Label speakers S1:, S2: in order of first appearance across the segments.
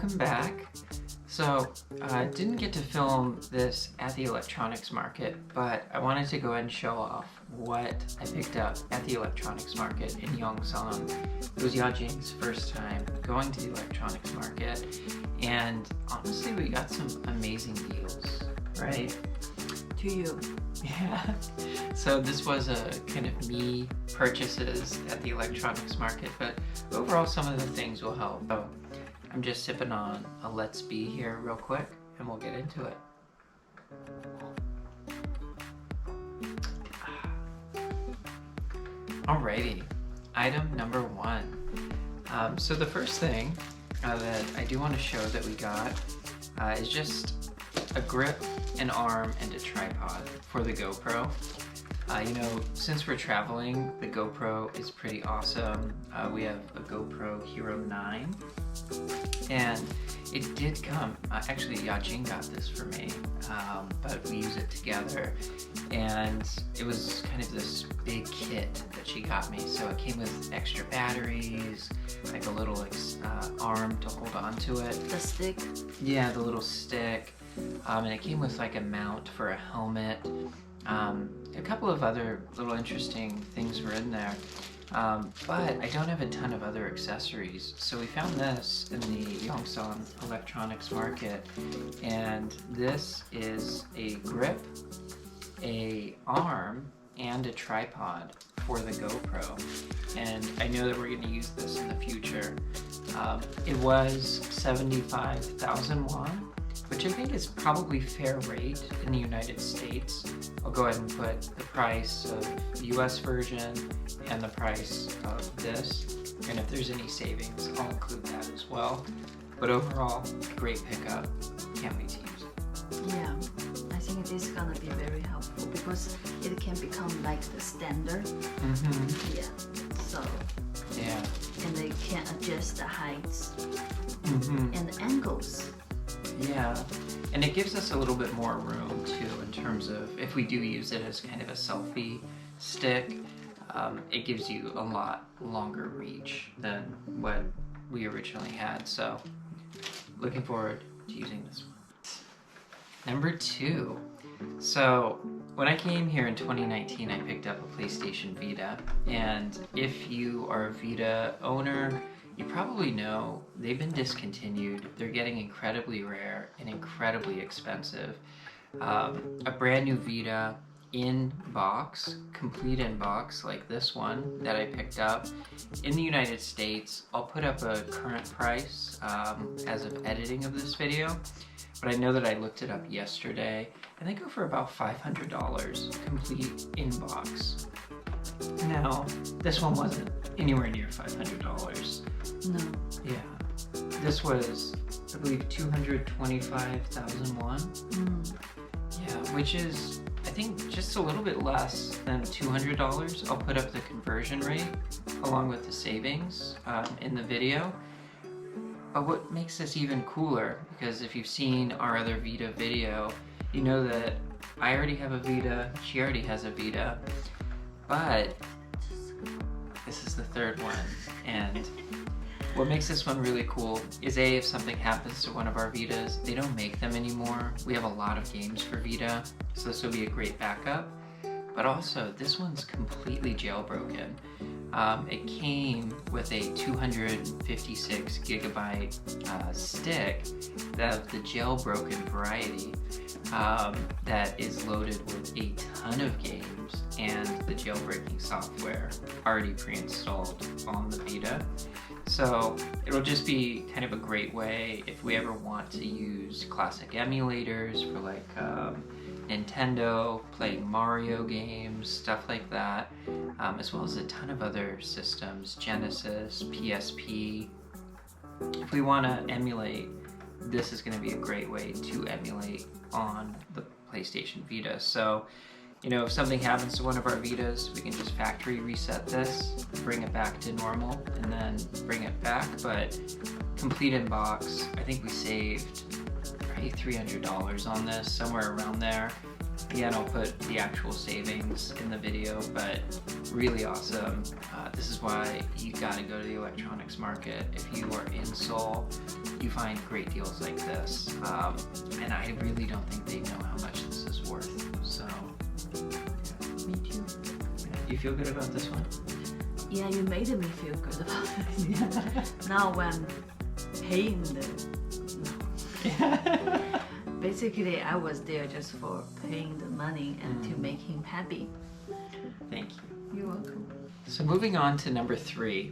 S1: welcome back. So, I didn't get to film this at the electronics market, but I wanted to go ahead and show off what I picked up at the electronics market in Yongsan. It was Yajing's first time going to the electronics market, and honestly, we got some amazing deals, right?
S2: To you.
S1: Yeah. So this was a kind of me purchases at the electronics market, but overall some of the things will help. So I'm just sipping on a Let's Be here real quick and we'll get into it. Alrighty, item number one. So the first thing that I do want to show that we got is just a grip, an arm, and a tripod for the GoPro. You know, since we're traveling, the GoPro is pretty awesome. We have a GoPro Hero 9, and it did come, actually Yajing got this for me, but we use it together, and it was kind of this big kit that she got me. So it came with extra batteries, like a little arm to hold on to it.
S2: The stick?
S1: Yeah, the little stick. And it came with like a mount for a helmet. A couple of other little interesting things were in there, but I don't have a ton of other accessories. So we found this in the Yongsan Electronics Market, and this is a grip, a arm, and a tripod for the GoPro. And I know that we're going to use this in the future. It was 75,000 won. Which I think is probably fair rate in the United States. I'll go ahead and put the price of the US version and the price of this. And if there's any savings, I'll include that as well. But overall, great pickup. Can't wait to use it.
S2: Yeah, I think it is gonna be very helpful because it can become like the standard.
S1: Mm-hmm.
S2: Yeah, so.
S1: Yeah.
S2: And they can adjust the heights
S1: Mm-hmm.
S2: and the angles.
S1: Yeah, and it gives us a little bit more room too in terms of if we do use it as kind of a selfie stick, it gives you a lot longer reach than what we originally had. So looking forward to using this one. Number two. So when I came here in 2019, I picked up a PlayStation Vita, and if you are a Vita owner, you probably know they've been discontinued. They're getting incredibly rare and incredibly expensive. A brand new Vita in box, complete in box, like this one that I picked up in the United States. I'll put up a current price as of editing of this video, but I know that I looked it up yesterday and they go for about $500 complete in box. Now, this one wasn't anywhere near $500.
S2: No.
S1: Yeah. This was, I believe, 225,000 won.
S2: Mm.
S1: Yeah, which is, I think, just a little bit less than $200. I'll put up the conversion rate along with the savings in the video. But what makes this even cooler, because if you've seen our other Vita video, you know that I already have a Vita, she already has a Vita, but this is the third one. And what makes this one really cool is if something happens to one of our Vitas, they don't make them anymore. We have a lot of games for Vita, so this will be a great backup. But also, this one's completely jailbroken. It came with a 256 gigabyte stick of the jailbroken variety that is loaded with a ton of games and the jailbreaking software already pre-installed on the Vita. So it'll just be kind of a great way if we ever want to use classic emulators for like Nintendo, playing Mario games, stuff like that, as well as a ton of other systems, Genesis, PSP. If we want to emulate, this is going to be a great way to emulate on the PlayStation Vita. So, you know, if something happens to one of our Vitas, we can just factory reset this, bring it back to normal, and then bring it back. But complete in box, I think we saved probably $300 on this, somewhere around there. Again, I'll put the actual savings in the video, but really awesome. This is why you gotta go to the electronics market. If you are in Seoul, you find great deals like this. And I really don't think they know how much this is worth. So,
S2: Me too.
S1: you feel good about this one?
S2: Yeah, you made me feel good about it. Now when paying basically I was there just for paying the money and to make him happy.
S1: Thank you.
S2: You're welcome.
S1: So moving on to number 3,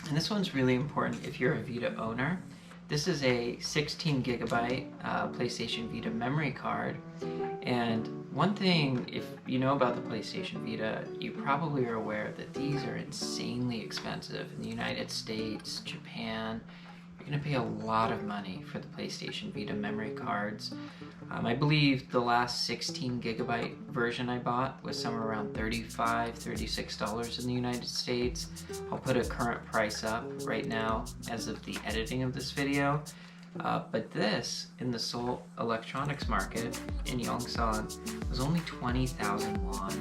S1: and this one's really important if you're a Vita owner. This is a 16 gigabyte PlayStation Vita memory card. And one thing, if you know about the PlayStation Vita, you probably are aware that these are insanely expensive in the United States, Japan. You're going to pay a lot of money for the PlayStation Vita memory cards. I believe the last 16 gigabyte version I bought was somewhere around $35, $36 in the United States. I'll put a current price up right now as of the editing of this video. But this, in the Seoul Electronics Market in Yongsan, was only 20,000 won,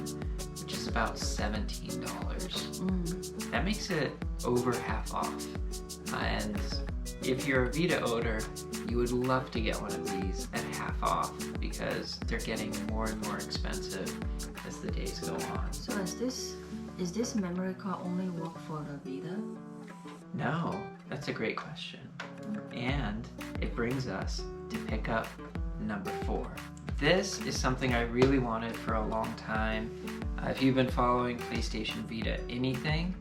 S1: which is about $17. That makes it over half off. And if you're a Vita owner, you would love to get one of these at half off because they're getting more and more expensive as the days go on.
S2: So is this memory card only work for the Vita?
S1: No, that's a great question. And it brings us to pick up number 4. This is something I really wanted for a long time. If you've been following PlayStation Vita anything,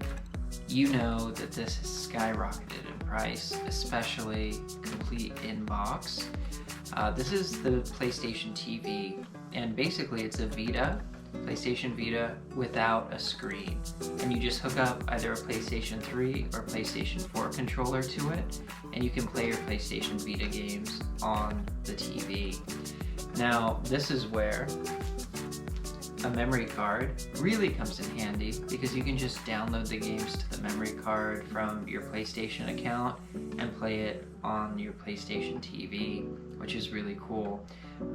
S1: you know that this has skyrocketed in price, especially complete in-box. This is the PlayStation TV, and basically it's a Vita, PlayStation Vita without a screen. And you just hook up either a PlayStation 3 or PlayStation 4 controller to it, and you can play your PlayStation Vita games on the TV. Now, this is where a memory card really comes in handy because you can just download the games to the memory card from your PlayStation account and play it on your PlayStation TV, which is really cool.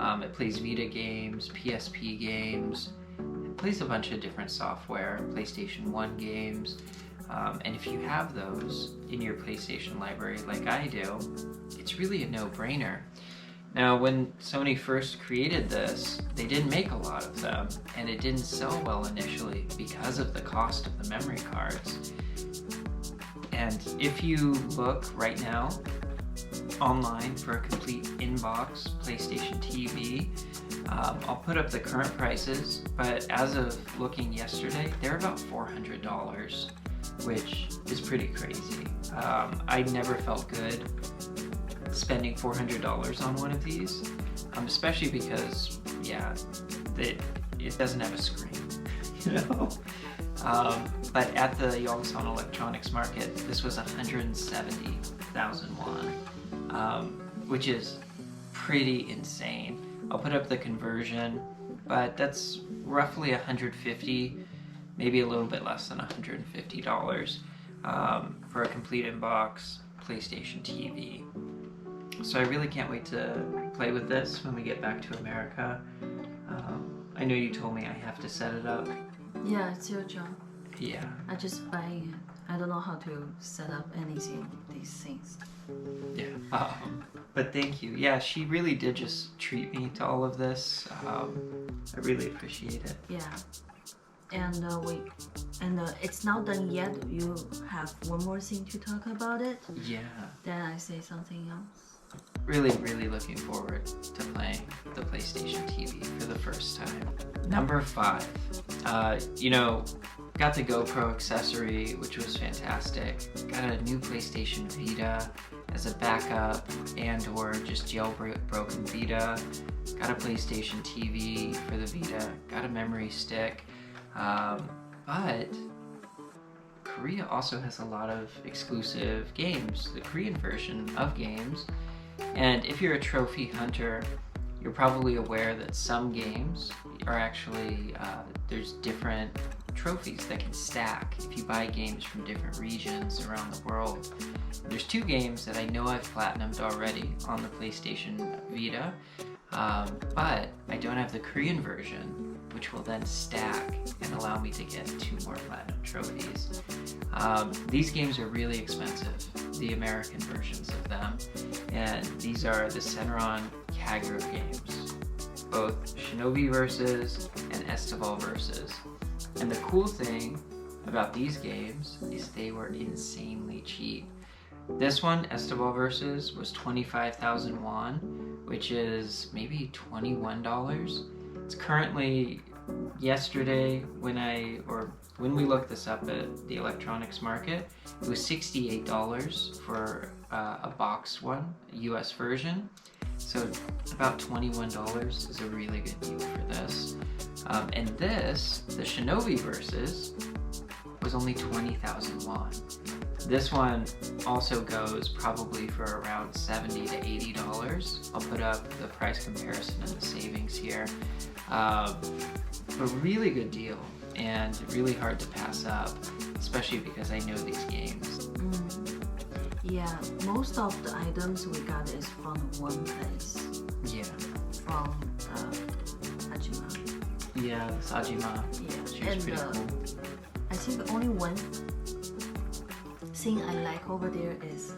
S1: It plays Vita games, PSP games, it plays a bunch of different software, PlayStation 1 games, and if you have those in your PlayStation library like I do, it's really a no-brainer. Now, when Sony first created this, they didn't make a lot of them, and it didn't sell well initially because of the cost of the memory cards. And if you look right now online for a complete in-box PlayStation TV, I'll put up the current prices, but as of looking yesterday, they're about $400, which is pretty crazy. I never felt good spending $400 on one of these, especially because, yeah, it doesn't have a screen, you know? But at the Yongsan Electronics Market, this was 170,000 won, which is pretty insane. I'll put up the conversion, but that's roughly 150, maybe a little bit less than $150 for a complete in-box PlayStation TV. So I really can't wait to play with this when we get back to America. I know you told me I have to set it up.
S2: Yeah, it's your job.
S1: Yeah.
S2: I just buy it. I don't know how to set up anything, these things.
S1: Yeah. But thank you. Yeah, she really did just treat me to all of this. I really appreciate it.
S2: Yeah. And it's not done yet. You have one more thing to talk about it.
S1: Yeah. Then
S2: I say something else.
S1: Really, really looking forward to playing the PlayStation TV for the first time. Number 5. Got the GoPro accessory, which was fantastic. Got a new PlayStation Vita as a backup and/or just jailbroken Vita. Got a PlayStation TV for the Vita. Got a memory stick. But Korea also has a lot of exclusive games, the Korean version of games. And if you're a trophy hunter, you're probably aware that some games are actually, there's different trophies that can stack if you buy games from different regions around the world. There's 2 games that I know I've platinumed already on the PlayStation Vita. But I don't have the Korean version, which will then stack and allow me to get 2 more platinum trophies. These games are really expensive, the American versions of them, and these are the Senran Kagero games, both Shinobi Versus and Estival Versus. And the cool thing about these games is they were insanely cheap. This one, Estival Versus, was 25,000 won, which is maybe $21. It's currently, yesterday when we looked this up at the electronics market, it was $68 for a boxed one, a US version. So about $21 is a really good deal for this. And this, the Shinobi Versus, was only 20,000 won. This one also goes probably for around $70 to $80. I'll put up the price comparison and the savings here. A really good deal and really hard to pass up, especially because I know these games.
S2: Yeah, most of the items we got is from one place.
S1: Yeah.
S2: From Ajima.
S1: Yeah, this Ajima.
S2: Yeah,
S1: She was pretty cool.
S2: I think only one thing I like over there is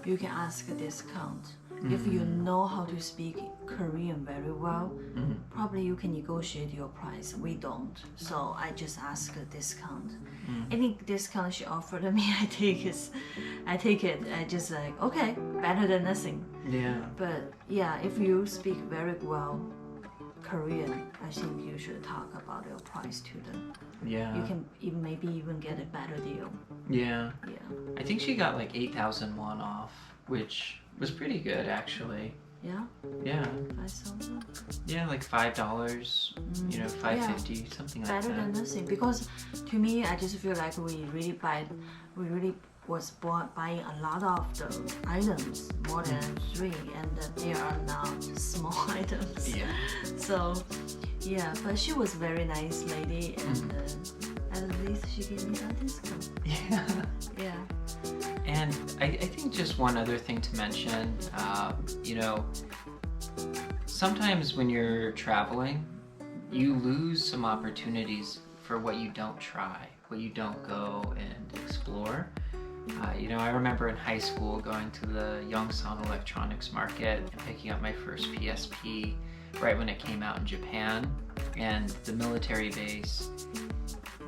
S2: you can ask a discount. If you know how to speak Korean very well, probably you can negotiate your price. We don't, so I just ask a discount. Any discount she offered me, I take it. I just like, okay, better than nothing.
S1: Yeah.
S2: But yeah, if you speak very well Korean, I think you should talk about your price to them.
S1: Yeah.
S2: You can maybe even get a better deal.
S1: Yeah.
S2: Yeah.
S1: I think she got like 8,000 won off, which was pretty good actually.
S2: Yeah.
S1: Yeah.
S2: 5,000.
S1: Yeah, like $5. You know, $5.50, something like
S2: Better
S1: that.
S2: than nothing, because to me, I just feel like we really was buying a lot of the items, more than 3, and they are not small items.
S1: Yeah.
S2: So, yeah, but she was very nice lady, and at least she gave me that discount.
S1: Yeah.
S2: Yeah.
S1: And I think just one other thing to mention, you know, sometimes when you're traveling, you lose some opportunities for what you don't try, what you don't go and explore. You know, I remember in high school going to the Yongsan Electronics Market and picking up my first PSP right when it came out in Japan, and the military base.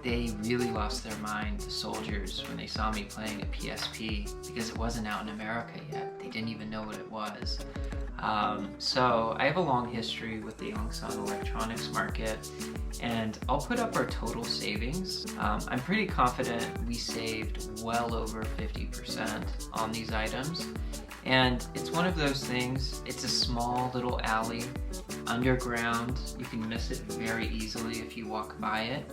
S1: They really lost their mind, the soldiers, when they saw me playing a PSP, because it wasn't out in America yet. They didn't even know what it was. So I have a long history with the Yongsan Electronics Market, and I'll put up our total savings. I'm pretty confident we saved well over 50% on these items. And it's one of those things, it's a small little alley, underground. You can miss it very easily if you walk by it.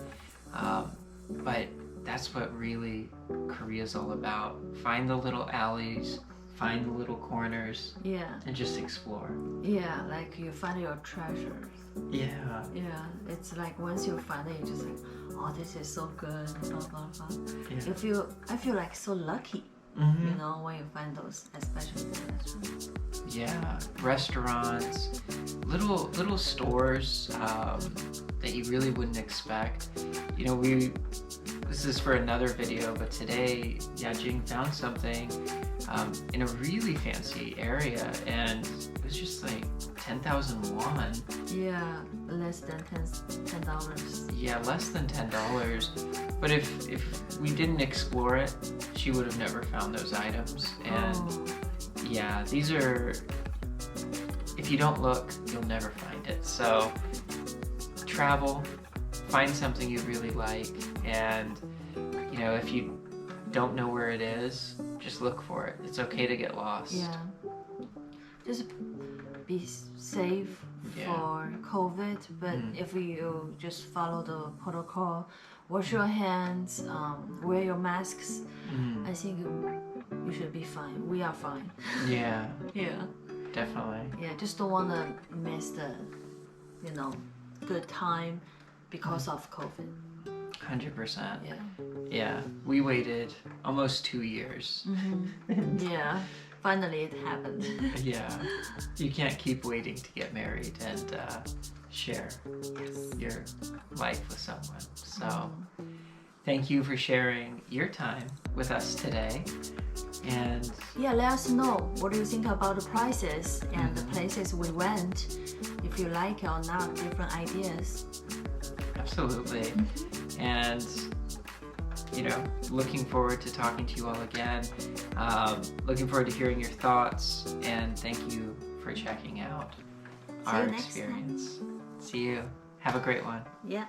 S1: But that's what really Korea's all about. Find the little alleys, find the little corners, and just explore.
S2: Yeah, like you find your treasures.
S1: Yeah.
S2: Yeah, it's like once you find it, you're just like, oh, this is so good, blah, blah, blah.
S1: Yeah.
S2: I feel like so lucky, you know, when you find those, especially the restaurants.
S1: Yeah, restaurants, little stores that you really wouldn't expect. You know, this is for another video, but today Yajing found something in a really fancy area, and it was just like 10,000 won.
S2: Yeah, less than $10.
S1: Yeah, less than $10. But if we didn't explore it, she would have never found those items. And yeah, these are, if you don't look, you'll never find it. So travel, find something you really like, and you know, if you don't know where it is, just look for it. It's okay to get lost.
S2: Yeah. Just be safe for COVID, but if you just follow the protocol, wash your hands, wear your masks, I think you should be fine. We are fine.
S1: Yeah.
S2: Yeah.
S1: Definitely.
S2: Yeah, just don't want to miss the, you know, good time because of COVID.
S1: 100%.
S2: Yeah.
S1: Yeah. We waited almost 2 years.
S2: Yeah. finally it happened.
S1: Yeah, you can't keep waiting to get married and share your life with someone. So thank you for sharing your time with us today. And
S2: yeah, let us know what do you think about the prices and the places we went, if you like it or not, different ideas.
S1: Absolutely. And you know, looking forward to talking to you all again. Looking forward to hearing your thoughts, and thank you for checking out our experience. See you. Have a great one.
S2: Yeah.